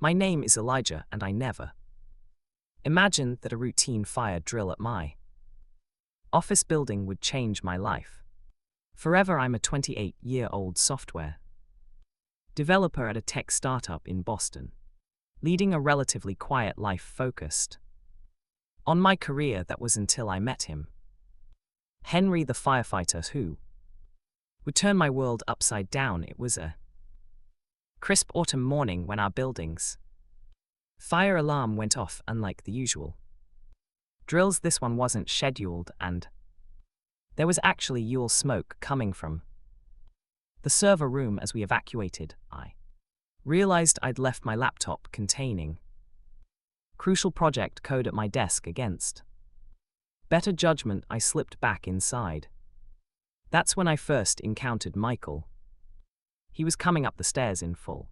My name is Elijah, and I never imagined that a routine fire drill at my office building would change my life. Forever. I'm a 28-year-old software developer at a tech startup in Boston, leading a relatively quiet life focused on my career. That was until I met him, Henry the firefighter, who would turn my world upside down. It was a crisp autumn morning when our building's fire alarm went off. Unlike the usual drills, this one wasn't scheduled, and there was actually Yule smoke coming from the server room. As we evacuated, I realized I'd left my laptop containing crucial project code at my desk. Against better judgment, I slipped back inside. That's when I first encountered Michael. He was coming up the stairs in full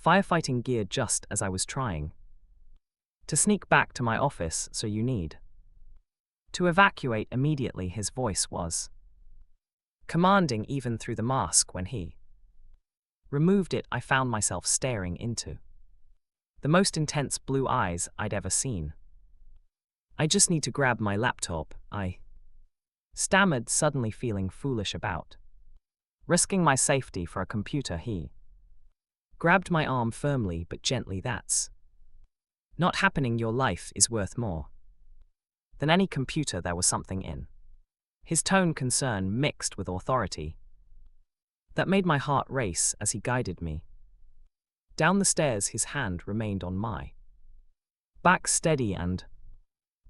firefighting gear just as I was trying to sneak back to my office. So you need to evacuate immediately. His voice was commanding even through the mask. When he removed it, I found myself staring into the most intense blue eyes I'd ever seen. I just need to grab my laptop, I stammered, suddenly feeling foolish about risking my safety for a computer. He grabbed my arm firmly but gently. That's not happening. Your life is worth more than any computer. There was something in his tone, concern mixed with authority, that made my heart race as he guided me down the stairs. His hand remained on my back, steady and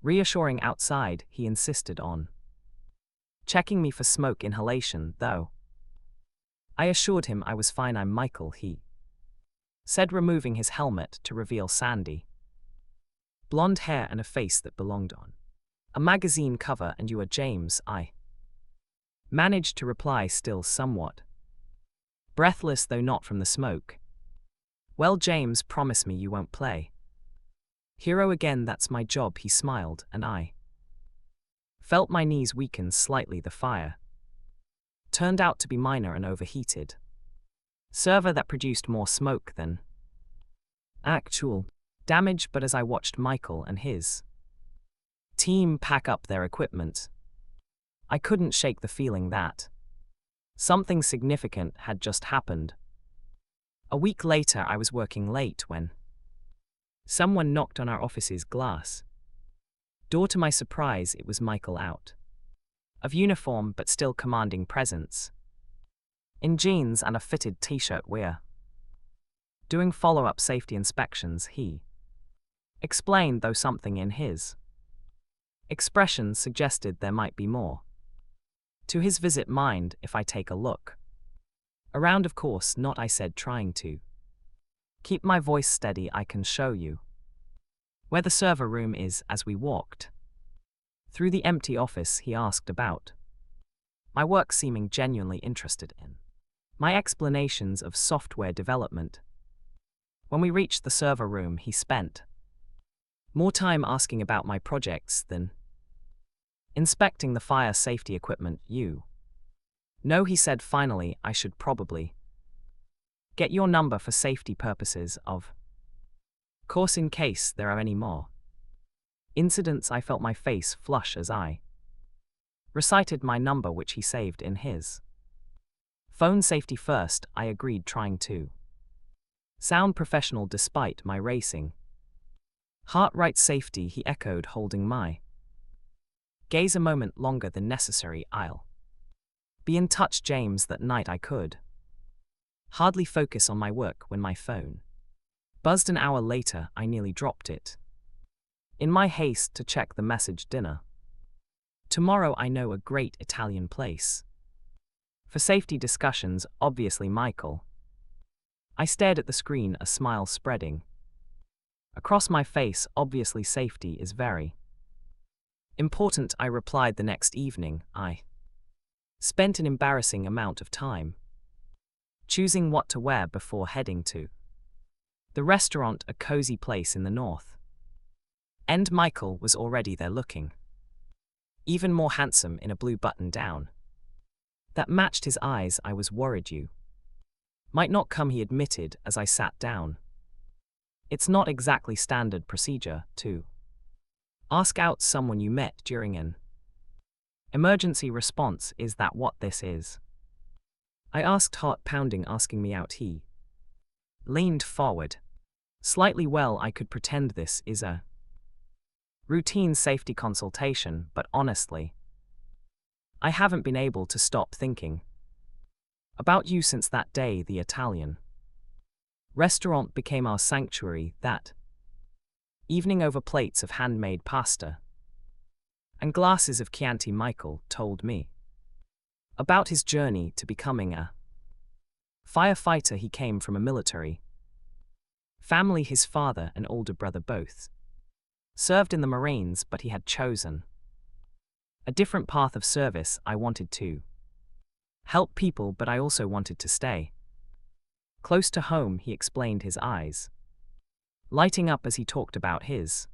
reassuring. Outside, he insisted on checking me for smoke inhalation, though I assured him I was fine. I'm Michael, he said, removing his helmet to reveal sandy blonde hair and a face that belonged on a magazine cover. And you are James, I managed to reply, still somewhat breathless, though not from the smoke. Well, James, promise me you won't play hero again. That's my job, he smiled, and I felt my knees weaken slightly. The fire turned out to be minor, an overheated server that produced more smoke than actual damage. But as I watched Michael and his team pack up their equipment, I couldn't shake the feeling that something significant had just happened. A week later, I was working late when someone knocked on our office's glass door. To my surprise, it was Michael, out of uniform but still commanding presence. In jeans and a fitted t-shirt, we're doing follow-up safety inspections, he explained, though something in his expression suggested there might be more to his visit. Mind if I take a look around? Of course not, I said, trying to keep my voice steady. I can show you where the server room is. As we walked through the empty office, he asked about my work, seeming genuinely interested in my explanations of software development. When we reached the server room, he spent more time asking about my projects than inspecting the fire safety equipment. You know, he said finally, I should probably get your number for safety purposes, of course, in case there are any more incidents. I felt my face flush as I recited my number, which he saved in his phone. Safety first, I agreed, trying to sound professional despite my racing heart. Right, safety, he echoed, holding my gaze a moment longer than necessary. I'll be in touch, James. That night I could hardly focus on my work when my phone buzzed. An hour later, I nearly dropped it in my haste to check the message. Dinner tomorrow. I know a great Italian place for safety discussions. Obviously, Michael. I stared at the screen, a smile spreading across my face. Obviously, safety is very important, I replied. The next evening, I spent an embarrassing amount of time choosing what to wear before heading to the restaurant, a cozy place in the north. And Michael was already there, looking even more handsome in a blue button-down that matched his eyes. I was worried you might not come, he admitted as I sat down It's not exactly standard procedure to ask out someone you met during an emergency response. Is that what this is? I asked, heart pounding, asking me out. He leaned forward. Slightly. Well, I could pretend this is a routine safety consultation, but honestly, I haven't been able to stop thinking about you since that day. The Italian restaurant became our sanctuary that evening over plates of handmade pasta and glasses of Chianti. Michael told me about his journey to becoming a firefighter. He came from a military family. His father and older brother both served in the Marines, but he had chosen a different path of service. I wanted to help people, but I also wanted to stay close to home. He explained, his eyes lighting up as he talked about his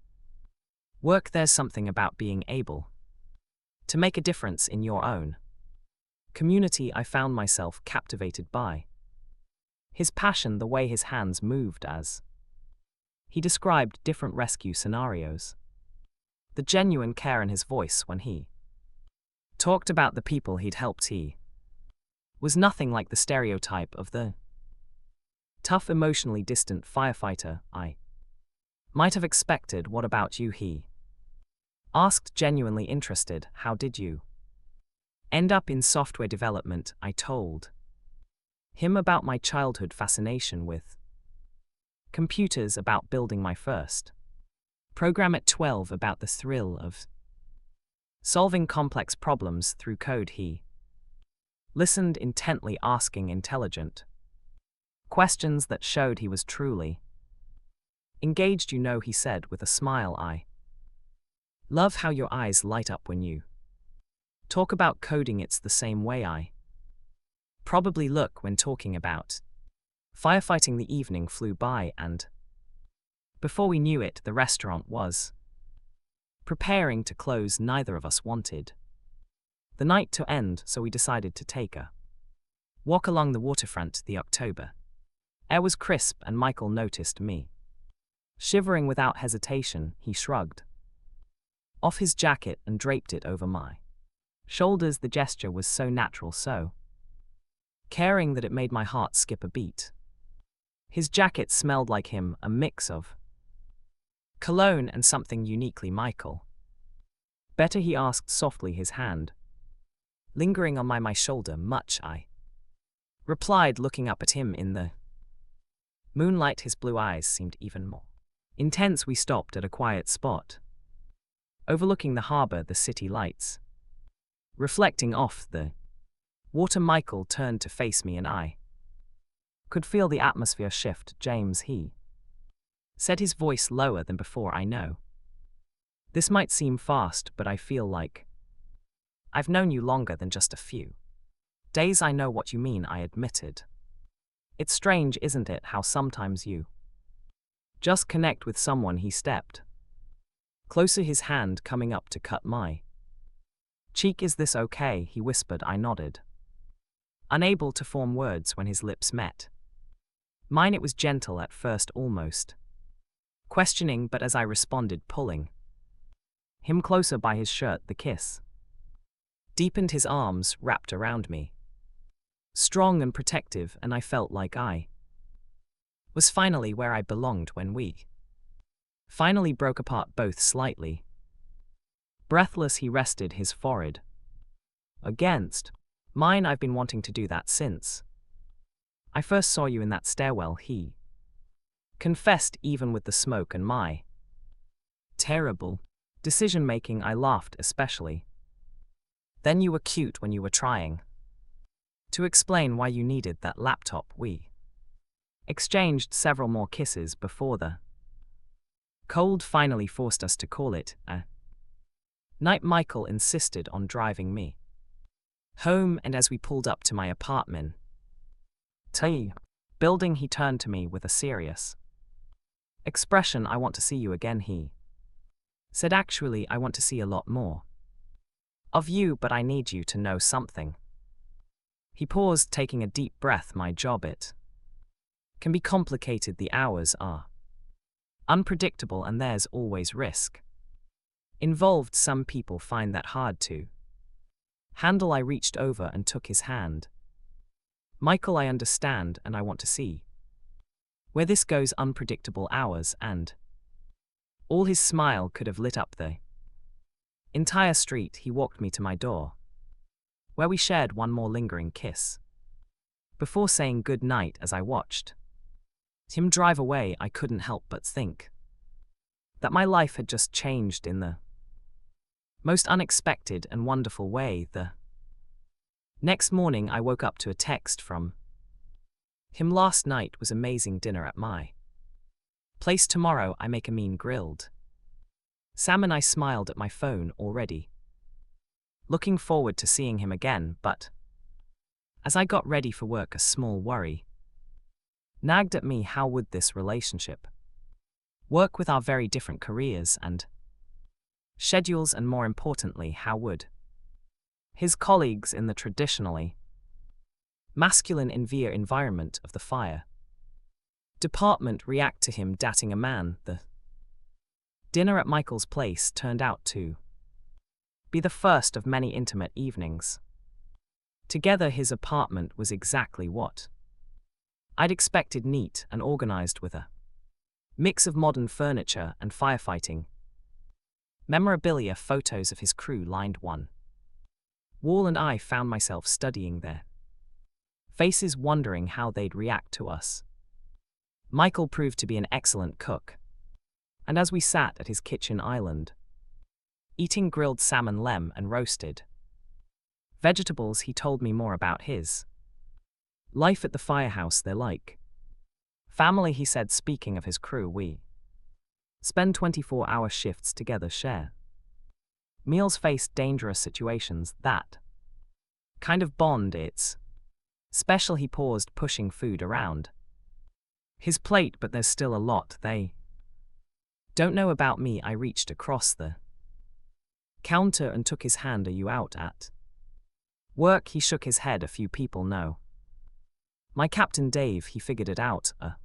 work. There's something about being able to make a difference in your own community. I found myself captivated by his passion, the way his hands moved as he described different rescue scenarios, the genuine care in his voice when he talked about the people he'd helped. He was nothing like the stereotype of the tough, emotionally distant firefighter I might have expected. What about you? He asked, genuinely interested. How did you end up in software development? I told him about my childhood fascination with computers, about building my first program at 12, about the thrill of solving complex problems through code. He listened intently, asking intelligent questions that showed he was truly engaged. You know, he said with a smile, I love how your eyes light up when you talk about coding. It's the same way I probably look when talking about firefighting. The evening flew by, and before we knew it, the restaurant was preparing to close. Neither of us wanted the night to end, so we decided to take a walk along the waterfront. The October air was crisp, and Michael noticed me shivering. Without hesitation, he shrugged off his jacket and draped it over my shoulders. The gesture was so natural, so caring, that it made my heart skip a beat. His jacket smelled like him, a mix of cologne and something uniquely Michael. Better? He asked softly, his hand lingering on my shoulder. Much, I replied, looking up at him in the moonlight. His blue eyes seemed even more intense. We stopped at a quiet spot overlooking the harbor, the city lights reflecting off the water. Michael turned to face me, and I could feel the atmosphere shift. James, he said, his voice lower than before. I know this might seem fast, but I feel like I've known you longer than just a few days. I know what you mean, I admitted. It's strange, isn't it, how sometimes you just connect with someone. He stepped closer, his hand coming up to cut my cheek. Is this okay? He whispered. I nodded, unable to form words when his lips met mine. It was gentle at first, almost questioning, but as I responded, pulling him closer by his shirt, the kiss deepened. His arms wrapped around me, strong and protective, and I felt like I was finally where I belonged. When we finally broke apart, both slightly breathless, he rested his forehead against mine. I've been wanting to do that since I first saw you in that stairwell, he confessed, even with the smoke and my terrible decision-making. I laughed, especially then. You were cute when you were trying to explain why you needed that laptop. We exchanged several more kisses before the cold finally forced us to call it a night. Michael insisted on driving me home, and as we pulled up to my apartment building, he turned to me with a serious expression. I want to see you again, he said. Actually, I want to see a lot more of you, but I need you to know something. He paused, taking a deep breath. My job, it can be complicated. The hours are Unpredictable, and there's always risk involved. Some people find that hard to handle. I reached over and took his hand. Michael, I understand, and I want to see where this goes. Unpredictable hours, and all his smile could have lit up the entire street. He walked me to my door, where we shared one more lingering kiss before saying good night. As I watched him drive away, I couldn't help but think that my life had just changed in the most unexpected and wonderful way. The next morning, I woke up to a text from him. Last night was amazing. Dinner at my place tomorrow. I make a mean grilled salmon. I smiled at my phone, already looking forward to seeing him again, but as I got ready for work, a small worry nagged at me. How would this relationship work with our very different careers and schedules? And more importantly, how would his colleagues in the traditionally masculine environment of the fire department react to him dating a man? The dinner at Michael's place turned out to be the first of many intimate evenings together. His apartment was exactly what I'd expected: neat and organized, with a mix of modern furniture and firefighting memorabilia. Photos of his crew lined one wall, and I found myself studying their faces, wondering how they'd react to us. Michael proved to be an excellent cook, and as we sat at his kitchen island, eating grilled salmon, lamb, and roasted vegetables, he told me more about his life at the firehouse. They're like family, he said. Speaking of his crew, we spend 24-hour shifts together, share meals, face dangerous situations. That kind of bond, it's special. He paused, pushing food around his plate. But there's still a lot they don't know about me. I reached across the counter and took his hand. Are you out at work? He shook his head. A few people know my captain, Dave. He figured it out a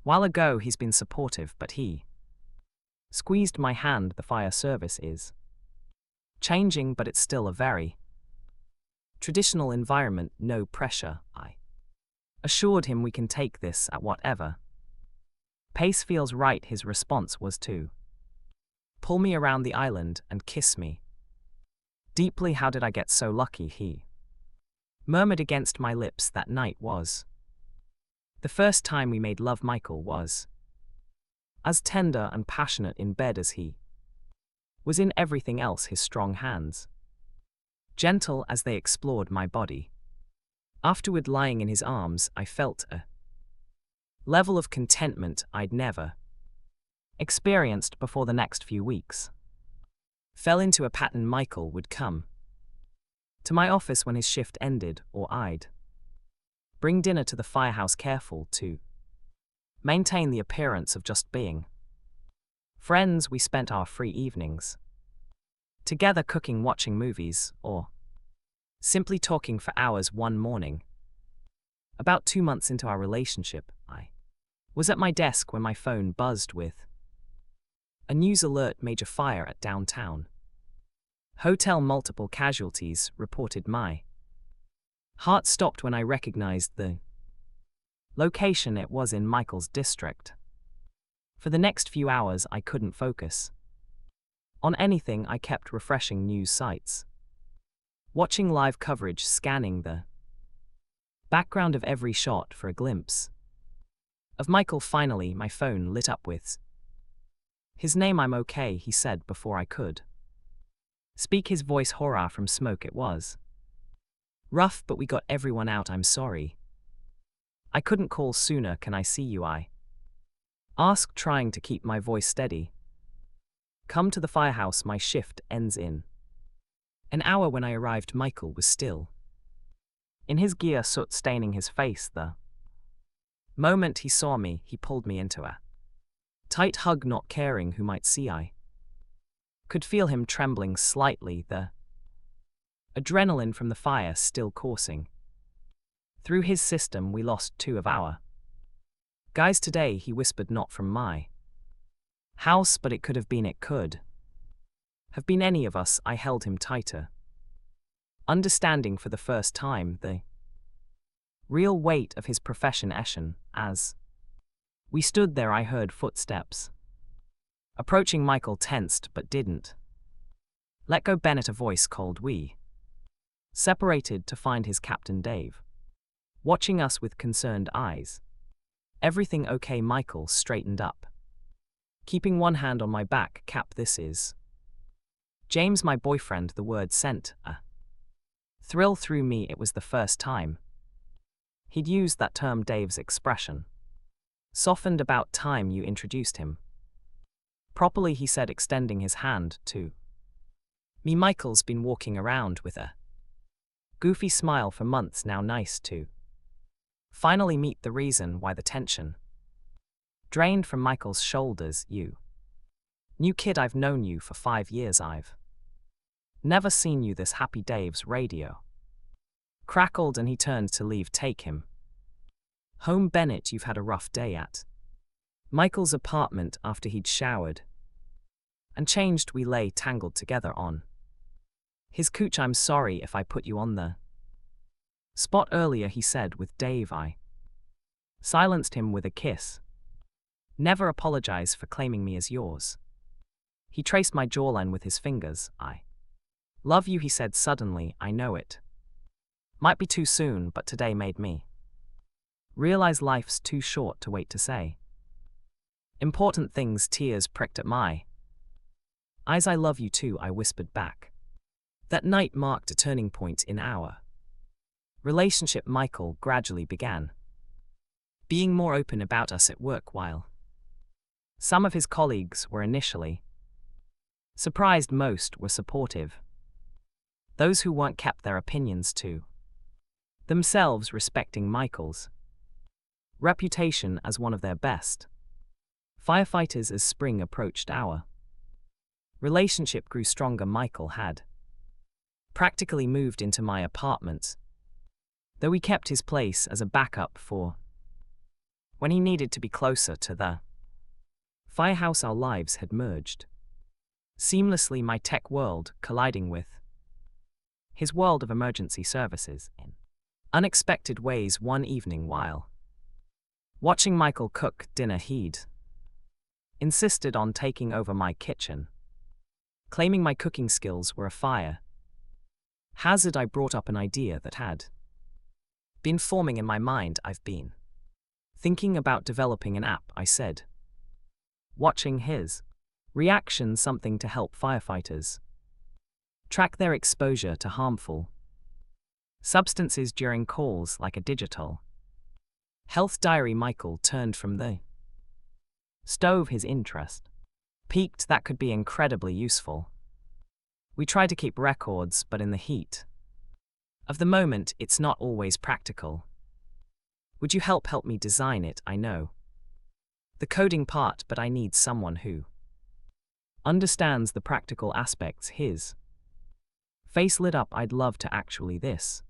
while ago. He's been supportive, but he squeezed my hand. The fire service is changing, but it's still a very traditional environment. No pressure, I assured him. We can take this at whatever pace feels right. His response was to pull me around the island and kiss me deeply. How did I get so lucky? He murmured against my lips. That night was the first time we made love. Michael was as tender and passionate in bed as he was in everything else. His strong hands, gentle as they explored my body. Afterward, lying in his arms, I felt a level of contentment I'd never experienced before. The next few weeks fell into a pattern. Michael would come to my office when his shift ended, or I'd bring dinner to the firehouse, careful to maintain the appearance of just being friends. We spent our free evenings together, cooking, watching movies, or simply talking for hours. One morning, about 2 months into our relationship, I was at my desk when my phone buzzed with a news alert. Major fire at downtown hotel, multiple casualties reported. My heart stopped when I recognized the location. It was in Michael's district. For the next few hours, I couldn't focus on anything. I kept refreshing news sites, watching live coverage, scanning the background of every shot for a glimpse of Michael. Finally, my phone lit up with his name. I'm okay, he said before I could speak. His voice horror from smoke. It was rough, but we got everyone out. I'm sorry I couldn't call sooner. Can I see you? I asked, trying to keep my voice steady. Come to the firehouse. My shift ends in an hour. When I arrived, Michael was still in his gear, soot staining his face. The moment he saw me, he pulled me into a tight hug, not caring who might see. I could feel him trembling slightly, the adrenaline from the fire still coursing through his system. We lost 2 of our guys today, he whispered, not from my House, but it could have been, it could have been any of us. I held him tighter, understanding for the first time the real weight of his profession. As we stood there, I heard footsteps approaching. Michael tensed but didn't let go. Bennett, a voice called. We separated to find his captain Dave watching us with concerned eyes. Everything okay? Michael straightened up, keeping one hand on my back. Cap, this is James, my boyfriend. The word sent a thrill through me. It was the first time he'd used that term. Dave's expression softened. About time you introduced him properly, he said, extending his hand to me. Michael's been walking around with a goofy smile for months now. Nice to finally meet. The reason why the tension drained from Michael's shoulders. You new kid, I've known you for 5 years. I've never seen you this happy. Dave's radio crackled and he turned to leave. Take him home, Bennett. You've had a rough day at Michael's apartment. After he'd showered and changed, we lay tangled together on his couch. I'm sorry if I put you on the spot earlier, he said with Dave. I silenced him with a kiss. Never apologize for claiming me as yours. He traced my jawline with his fingers. I love you, he said suddenly. I know it might be too soon, but today made me realize life's too short to wait to say important things. Tears pricked at my eyes. I love you too, I whispered back. That night marked a turning point in our relationship. Michael gradually began being more open about us at work. While some of his colleagues were initially surprised, most were supportive. Those who weren't kept their opinions to themselves, respecting Michael's reputation as one of their best firefighters. As spring approached, our relationship grew stronger. Michael had practically moved into my apartment, though he kept his place as a backup for when he needed to be closer to the firehouse. Our lives had merged seamlessly, my tech world colliding with his world of emergency services in unexpected ways. One evening, while watching Michael cook dinner, he'd insisted on taking over my kitchen, claiming my cooking skills were a fire hazard. I brought up an idea that had been forming in my mind. I've been thinking about developing an app, I said, watching his reaction. Something to help firefighters track their exposure to harmful substances during calls, like a digital health diary. Michael turned from the stove, his interest piqued. That could be incredibly useful. We try to keep records, but in the heat of the moment, it's not always practical. Would you help me design it? I know the coding part, but I need someone who understands the practical aspects. His face lit up. I'd love to. Actually, this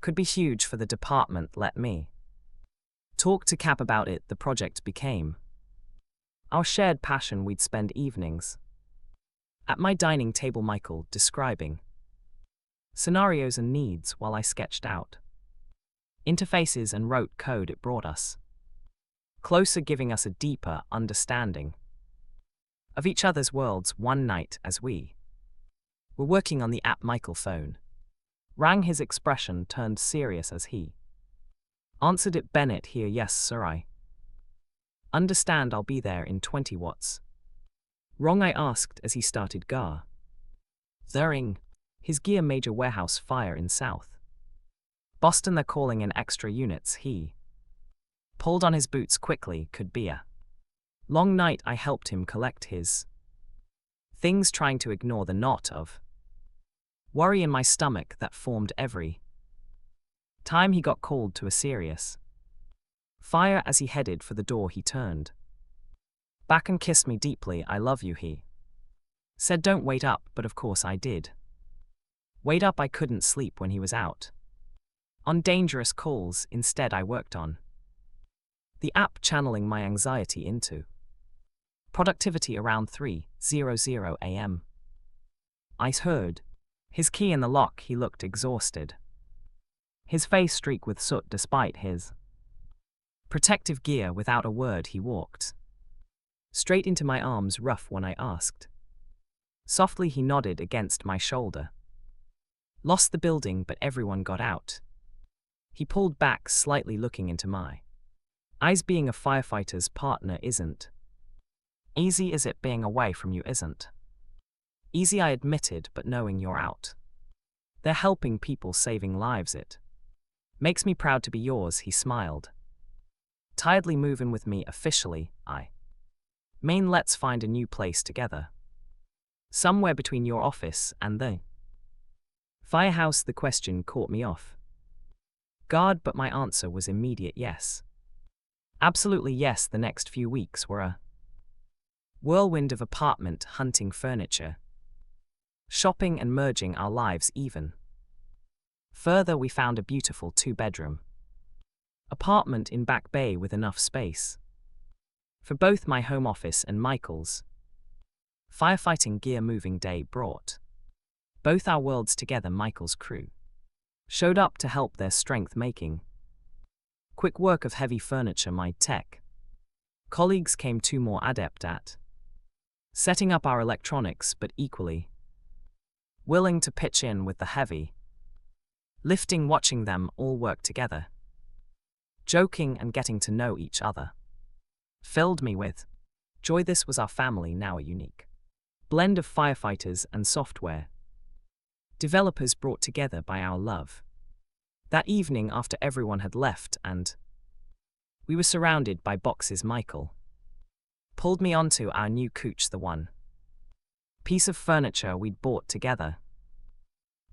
could be huge for the department. Let me talk to Cap about it. The project became our shared passion. We'd spend evenings at my dining table, Michael describing scenarios and needs while I sketched out interfaces and wrote code. It brought us closer, giving us a deeper understanding of each other's worlds. One night, as we were working on the app, Michael's phone rang. His expression turned serious as he answered it. Bennett here. Yes, sir, I understand. I'll be there in 20. What's wrong? I asked as he started gathering his gear. Major warehouse fire in South Boston. They're calling in extra units. He pulled on his boots quickly. Could be a long night. I helped him collect his things, trying to ignore the knot of worry in my stomach that formed every time he got called to a serious fire. As he headed for the door, he turned back and kissed me deeply. I love you, he said. Don't wait up. But of course I did wait up. I couldn't sleep when he was out on dangerous calls. Instead, I worked on the app, channeling my anxiety into Productivity around 3:00 a.m. I heard his key in the lock. He looked exhausted. His face streaked with soot despite his protective gear. Without a word he walked straight into my arms, rough when I asked. Softly he nodded against my shoulder. Lost the building, but everyone got out. He pulled back slightly, looking into my eyes. Being a firefighter's partner isn't easy, is it? Being away from you isn't easy, I admitted, but knowing you're out there helping people, saving lives, it makes me proud to be yours. He smiled. Tiredly, moving with me officially, I mean, let's find a new place together. Somewhere between your office and the firehouse. The question caught me off guard, but my answer was immediate yes. Absolutely yes. The next few weeks were a whirlwind of apartment hunting, furniture, shopping, and merging our lives even further. We found a beautiful 2-bedroom apartment in Back Bay with enough space for both my home office and Michael's firefighting gear. Moving day brought both our worlds together. Michael's crew showed up to help, their strength making quick work of heavy furniture. My tech colleagues came too, more adept at setting up our electronics, but equally willing to pitch in with the heavy lifting. Watching them all work together, joking and getting to know each other, filled me with joy. This was our family now, a unique blend of firefighters and software developers brought together by our love. That evening, after everyone had left and we were surrounded by boxes, Michael pulled me onto our new couch, the one piece of furniture we'd bought together.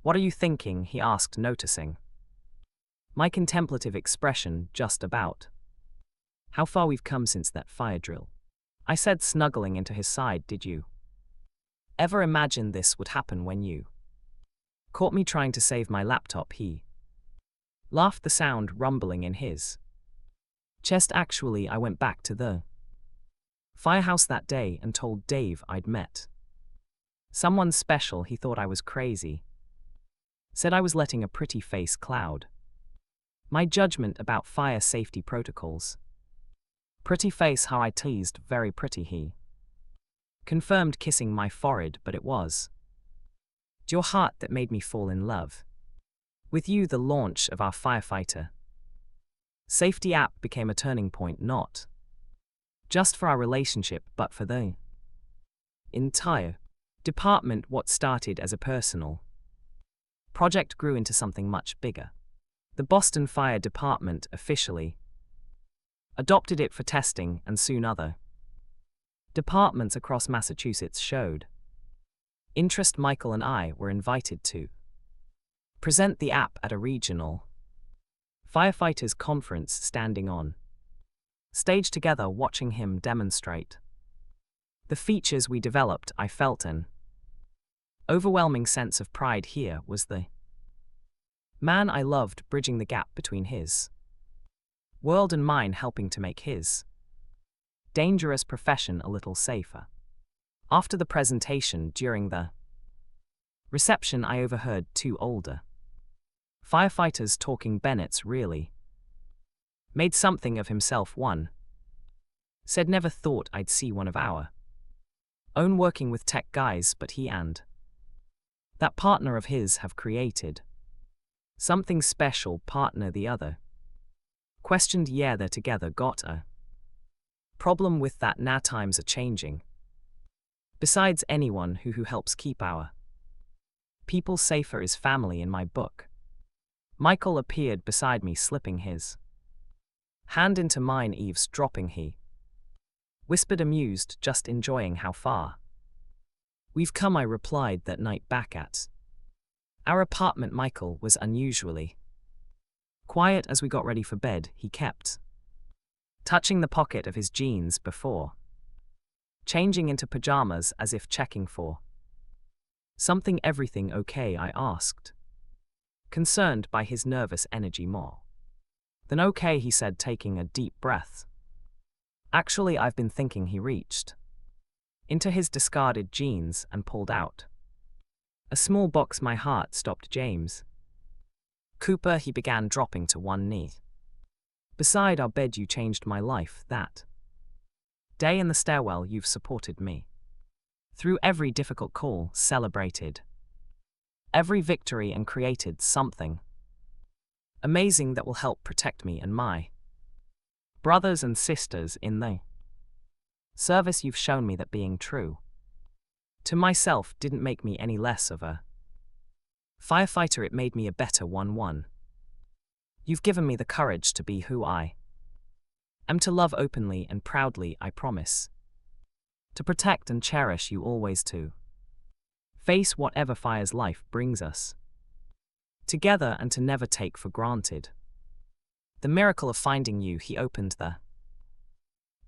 What are you thinking? He asked, noticing my contemplative expression. Just about how far we've come since that fire drill, I said, snuggling into his side. Did you ever imagine this would happen when you caught me trying to save my laptop? He laughed, the sound rumbling in his chest. Actually, I went back to the firehouse that day and told Dave I'd met someone special. He thought I was crazy, said I was letting a pretty face cloud my judgment about fire safety protocols. Pretty face, how I teased. Very pretty, he confirmed, kissing my forehead. But it was your heart that made me fall in love with you. The launch of our Firefighter safety app became a turning point, not just for our relationship, but for the entire department. What started as a personal project grew into something much bigger. The Boston Fire Department officially adopted it for testing, and soon other departments across Massachusetts showed interest. Michael and I were invited to present the app at a regional firefighters conference, standing on stage together, watching him demonstrate the features we developed. I felt an overwhelming sense of pride. Here was the man I loved, bridging the gap between his world and mine, helping to make his dangerous profession a little safer. After the presentation, during the reception, I overheard 2 older firefighters talking. Bennett's really made something of himself, one said. Never thought I'd see one of our own working with tech guys, but he and that partner of his have created something special. Partner, the other questioned. Yeah, they're together. Got a problem with that? Now times are changing. Besides, anyone who helps keep our people safer is family in my book. Michael appeared beside me, slipping his hand into mine. Eavesdropping, he whispered, amused. Just enjoying how far we've come, I replied. That night back at our apartment, Michael was unusually quiet. As we got ready for bed, he kept touching the pocket of his jeans before changing into pajamas, as if checking for something. Everything okay? I asked, concerned by his nervous energy. More than okay, he said, taking a deep breath. Actually, I've been thinking. He reached into his discarded jeans and pulled out a small box. My heart stopped. James Cooper, he began, dropping to one knee beside our bed. You changed my life that day in the stairwell. You've supported me through every difficult call, celebrated every victory, and created something amazing that will help protect me and my brothers and sisters in the service. You've shown me that being true to myself didn't make me any less of a firefighter. It made me a better one. You've given me the courage to be who I am, to love openly and proudly. I promise to protect and cherish you always, to face whatever fires life brings us together, and to never take for granted the miracle of finding you. He opened the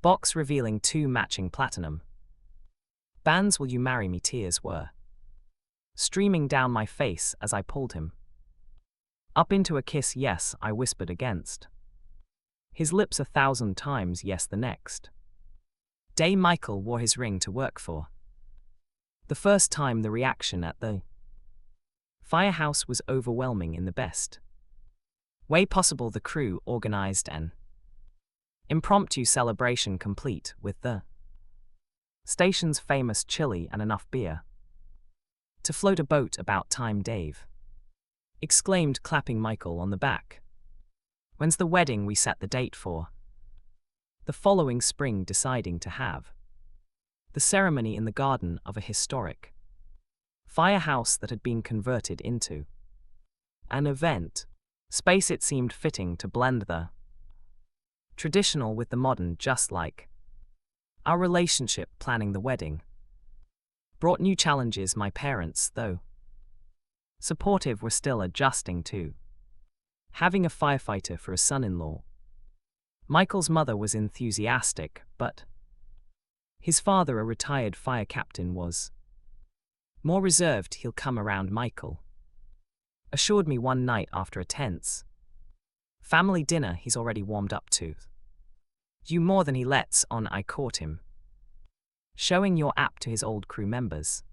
box, revealing 2 matching platinum bands. Will you marry me? Tears were streaming down my face as I pulled him up into a kiss. Yes, I whispered against his lips 1,000 times. Yes. The next day Michael wore his ring to work for the first time. The reaction at the firehouse was overwhelming in the best way possible. The crew organized an impromptu celebration, complete with the station's famous chili and enough beer to float a boat. About time, Dave exclaimed, clapping Michael on the back. When's the wedding? We set the date for the following spring, deciding to have the ceremony in the garden of a historic firehouse that had been converted into an event space. It seemed fitting to blend the traditional with the modern, just like our relationship. Planning the wedding brought new challenges. My parents, though supportive, were still adjusting to having a firefighter for a son-in-law. Michael's mother was enthusiastic, but his father, a retired fire captain, was more reserved. He'll come around, Michael assured me one night after a tense family dinner. He's already warmed up to you more than he lets on. I caught him showing your app to his old crew members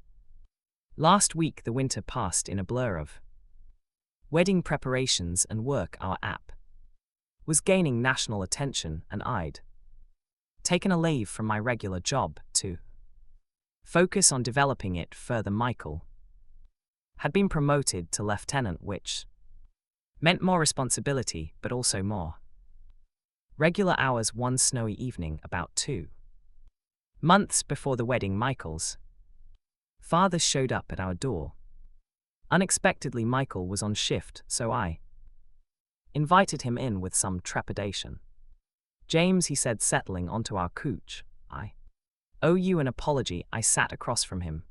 last week. The winter passed in a blur of wedding preparations and work. Our app was gaining national attention, and I'd taken a leave from my regular job to focus on developing it further. Michael had been promoted to lieutenant, which meant more responsibility, but also more regular hours. One snowy evening, about 2 months before the wedding, Michael's father showed up at our door. Unexpectedly, Michael was on shift, so I invited him in with some trepidation. James, he said, settling onto our couch, I owe you an apology. I sat across from him,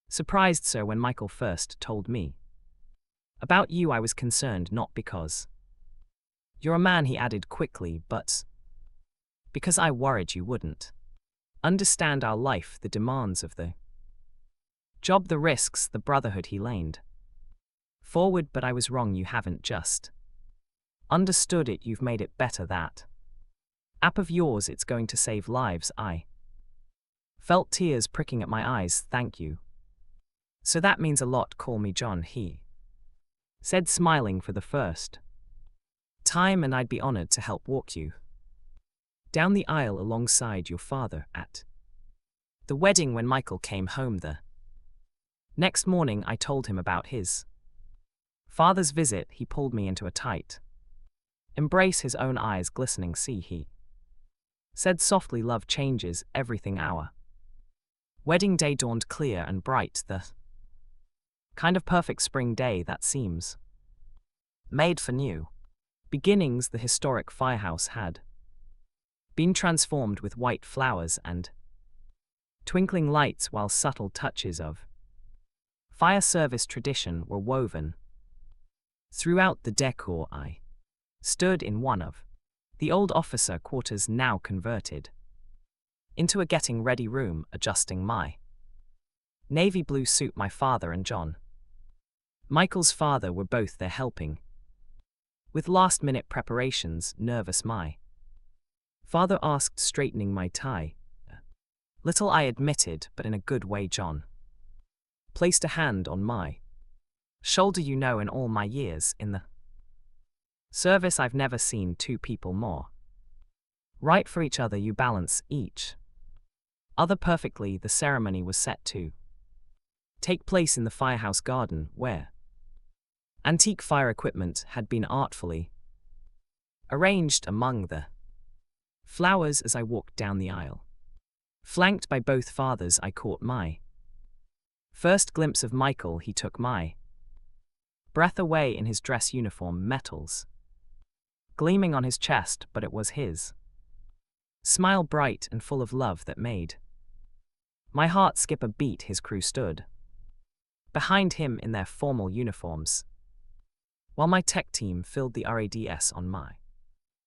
surprised, sir. When Michael first told me about you, I was concerned, not because you're a man, he added quickly, but because I worried you wouldn't understand our life, the demands of the job, the risks, the brotherhood. He leaned forward, but I was wrong. You haven't just understood it, you've made it better. That app of yours, it's going to save lives. I felt tears pricking at my eyes. Thank you. So that means a lot. Call me John, he said, smiling for the first time, and I'd be honored to help walk you down the aisle alongside your father at the wedding. When Michael came home the next morning, I told him about his father's visit. He pulled me into a tight embrace, his own eyes glistening. See, he said softly, love changes everything. Our wedding day dawned clear and bright, the kind of perfect spring day that seems made for new beginnings. The historic firehouse had been transformed with white flowers and twinkling lights, while subtle touches of fire service tradition were woven throughout the decor. I stood in one of the old officer quarters, now converted into a getting ready room, adjusting my navy blue suit. My father and John, Michael's father, were both there helping with last-minute preparations. Nervous, my father asked, straightening my tie. Little I admitted, but in a good way. John placed a hand on my shoulder. In all my years in the service, I've never seen two people more right for each other. You balance each other perfectly. The ceremony was set to take place in the firehouse garden, where antique fire equipment had been artfully arranged among the flowers. As I walked down the aisle, flanked by both fathers, I caught my first glimpse of Michael. He took my breath away in his dress uniform, metals gleaming on his chest, but it was his smile, bright and full of love, that made my heart skip a beat. His crew stood behind him in their formal uniforms, while my tech team filled the RADS on my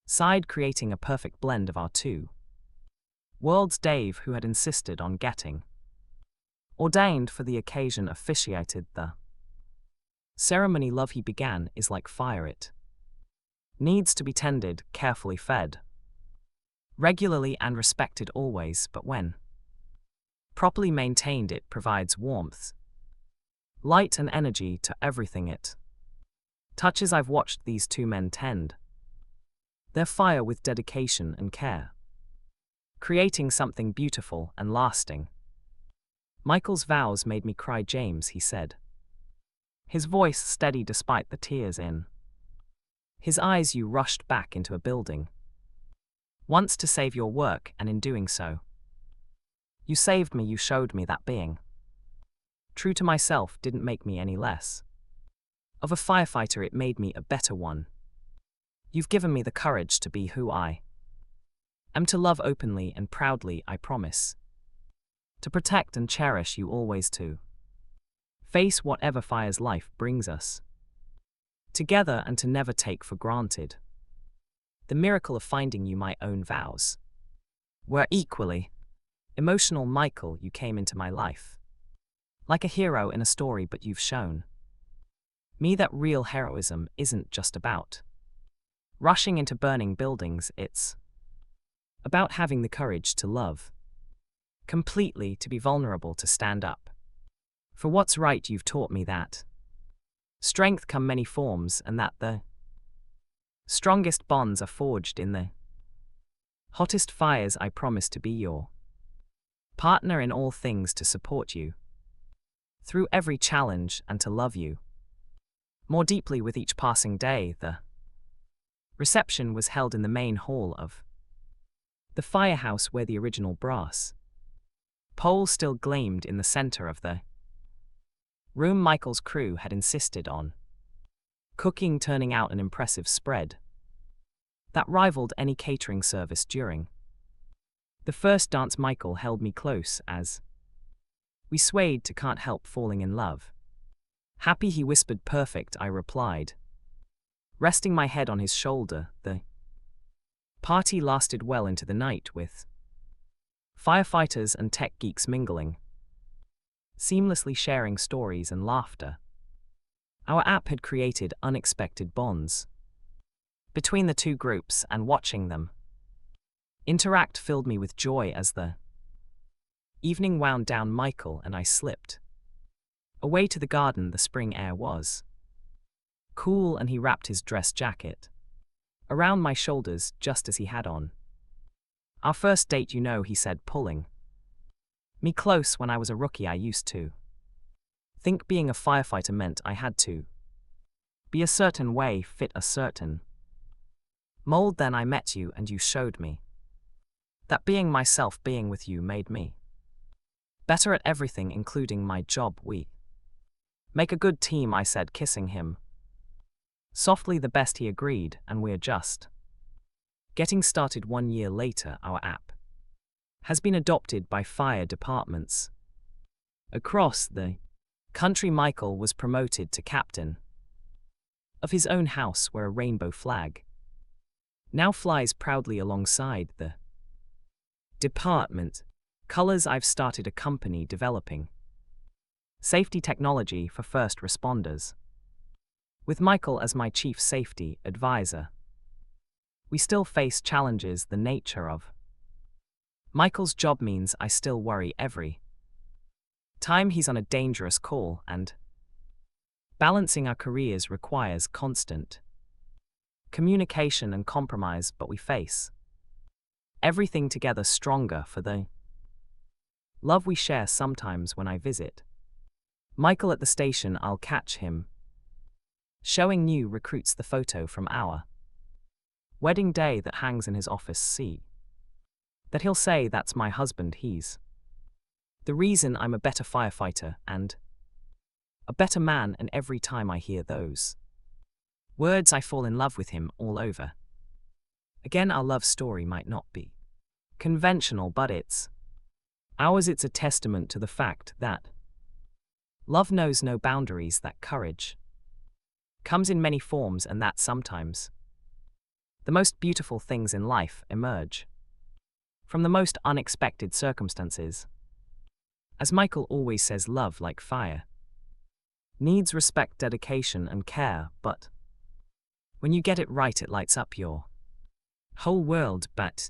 side, creating a perfect blend of our two worlds. Dave, who had insisted on getting ordained for the occasion, officiated the ceremony. Love he began is like fire. It needs to be tended, carefully fed, regularly and respected always, but when properly maintained, it provides warmth, light and energy to everything it touches. I've watched these two men tend their fire with dedication and care, creating something beautiful and lasting. Michael's vows made me cry, James, he said, his voice steady despite the tears in his eyes. You rushed back into a building once to save your work, and in doing so, you saved me. You showed me that being true to myself didn't make me any less of a firefighter. It made me a better one. You've given me the courage to be who I am, to love openly and proudly. I promise to protect and cherish you always, to face whatever fires life brings us together, and to never take for granted the miracle of finding you. My own vows were equally emotional. Michael, you came into my life like a hero in a story, but you've shown me that real heroism isn't just about rushing into burning buildings. It's about having the courage to love completely, to be vulnerable, to stand up for what's right. You've taught me that strength come many forms, and that the strongest bonds are forged in the hottest fires. I promise to be your partner in all things, to support you through every challenge, and to love you more deeply with each passing day. The reception was held in the main hall of the firehouse, where the original brass pole still gleamed in the center of the room. Michael's crew had insisted on cooking, turning out an impressive spread that rivaled any catering service. During the first dance, Michael held me close as we swayed to Can't Help Falling in Love. Happy, he whispered. Perfect, I replied, resting my head on his shoulder. The party lasted well into the night, with firefighters and tech geeks mingling, seamlessly sharing stories and laughter. Our app had created unexpected bonds between the two groups, and watching them interact filled me with joy. As the evening wound down, Michael and I slipped away to the garden. The spring air was cool, and he wrapped his dress jacket around my shoulders just as he had on our first date. He said, pulling me close. When I was a rookie, I used to think being a firefighter meant I had to be a certain way, fit a certain mold. Then I met you, and you showed me that being myself, being with you, made me better at everything, including my job. We make a good team, I said, kissing him softly. The best, he agreed, and we're just getting started. 1 year later, our app has been adopted by fire departments across the country. Michael was promoted to captain of his own house, where a rainbow flag now flies proudly alongside the department colors. I've started a company developing safety technology for first responders, with Michael as my chief safety advisor. We still face challenges. The nature of Michael's job means I still worry every time he's on a dangerous call, and balancing our careers requires constant communication and compromise, but we face everything together stronger for the love we share. Sometimes when I visit Michael at the station, I'll catch him showing new recruits the photo from our wedding day that hangs in his office. See that he'll say, "That's my husband, he's the reason I'm a better firefighter and a better man," and every time I hear those words I fall in love with him all over again. Our love story might not be conventional, but it's ours. It's a testament to the fact that love knows no boundaries, that courage comes in many forms, and that sometimes the most beautiful things in life emerge from the most unexpected circumstances. As Michael always says, love, like fire, needs respect, dedication, and care, but when you get it right, it lights up your whole world. But